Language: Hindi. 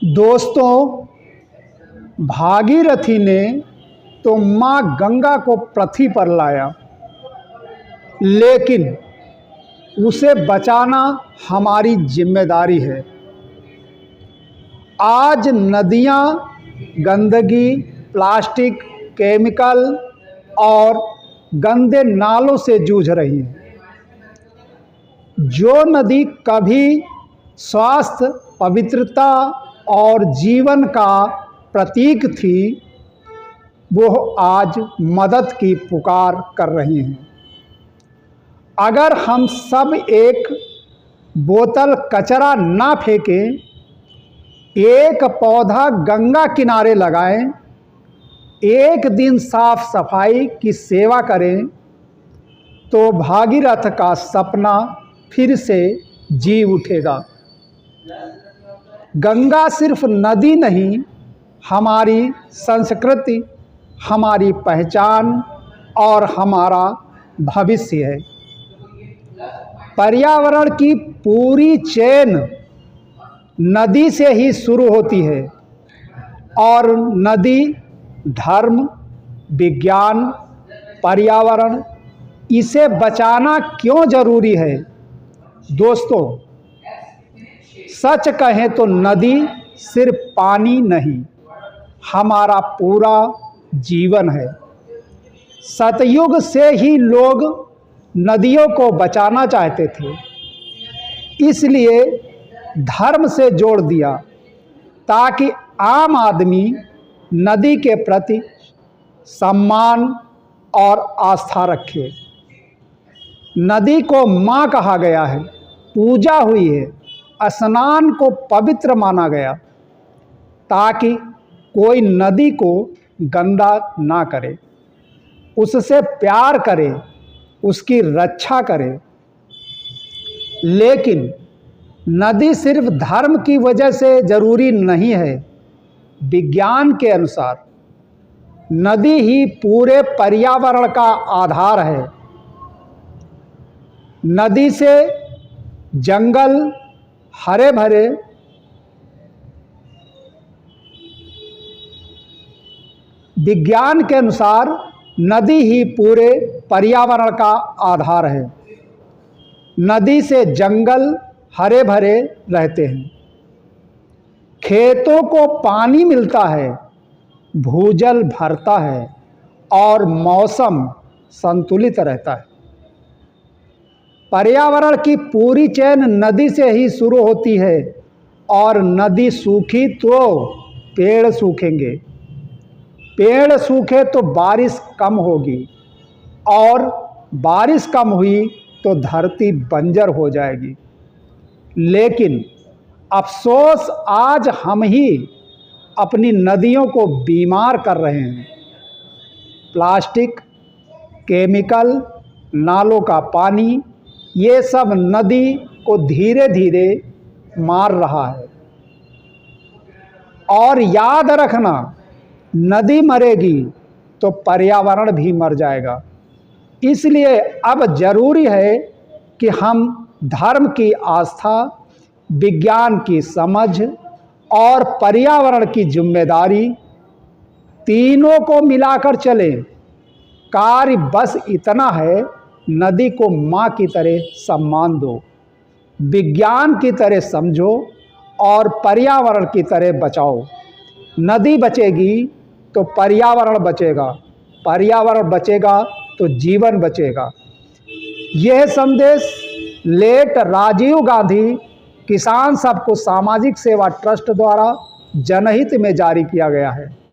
दोस्तों, भागीरथी ने तो माँ गंगा को पृथ्वी पर लाया, लेकिन उसे बचाना हमारी जिम्मेदारी है। आज नदियाँ गंदगी, प्लास्टिक, केमिकल और गंदे नालों से जूझ रही हैं। जो नदी कभी स्वास्थ्य, पवित्रता और जीवन का प्रतीक थी, वो आज मदद की पुकार कर रही हैं। अगर हम सब एक बोतल कचरा ना फेंकें, एक पौधा गंगा किनारे लगाएं, एक दिन साफ सफाई की सेवा करें, तो भागीरथ का सपना फिर से जी उठेगा। गंगा सिर्फ नदी नहीं, हमारी संस्कृति, हमारी पहचान और हमारा भविष्य है। पर्यावरण की पूरी चेन नदी से ही शुरू होती है और नदी धर्म, विज्ञान, पर्यावरण, इसे बचाना क्यों जरूरी है? दोस्तों, सच कहें तो नदी सिर्फ पानी नहीं, हमारा पूरा जीवन है। सतयुग से ही लोग नदियों को बचाना चाहते थे, इसलिए धर्म से जोड़ दिया ताकि आम आदमी नदी के प्रति सम्मान और आस्था रखे। नदी को माँ कहा गया है, पूजा हुई है, स्नान को पवित्र माना गया, ताकि कोई नदी को गंदा ना करे, उससे प्यार करे, उसकी रक्षा करे। लेकिन नदी सिर्फ धर्म की वजह से जरूरी नहीं है। विज्ञान के अनुसार नदी ही पूरे पर्यावरण का आधार है। नदी से जंगल हरे भरे, विज्ञान के अनुसार नदी ही पूरे पर्यावरण का आधार है। नदी से जंगल हरे भरे रहते हैं, खेतों को पानी मिलता है, भूजल भरता है और मौसम संतुलित रहता है। पर्यावरण की पूरी चेन नदी से ही शुरू होती है और नदी सूखी तो पेड़ सूखेंगे, पेड़ सूखे तो बारिश कम होगी और बारिश कम हुई तो धरती बंजर हो जाएगी। लेकिन अफसोस, आज हम ही अपनी नदियों को बीमार कर रहे हैं। प्लास्टिक, केमिकल, नालों का पानी, ये सब नदी को धीरे धीरे मार रहा है। और याद रखना, नदी मरेगी तो पर्यावरण भी मर जाएगा। इसलिए अब जरूरी है कि हम धर्म की आस्था, विज्ञान की समझ और पर्यावरण की जिम्मेदारी, तीनों को मिलाकर चलें। कार्य बस इतना है, नदी को माँ की तरह सम्मान दो, विज्ञान की तरह समझो और पर्यावरण की तरह बचाओ। नदी बचेगी तो पर्यावरण बचेगा, पर्यावरण बचेगा तो जीवन बचेगा। यह संदेश लेट राजीव गांधी किसान सबको सामाजिक सेवा ट्रस्ट द्वारा जनहित में जारी किया गया है।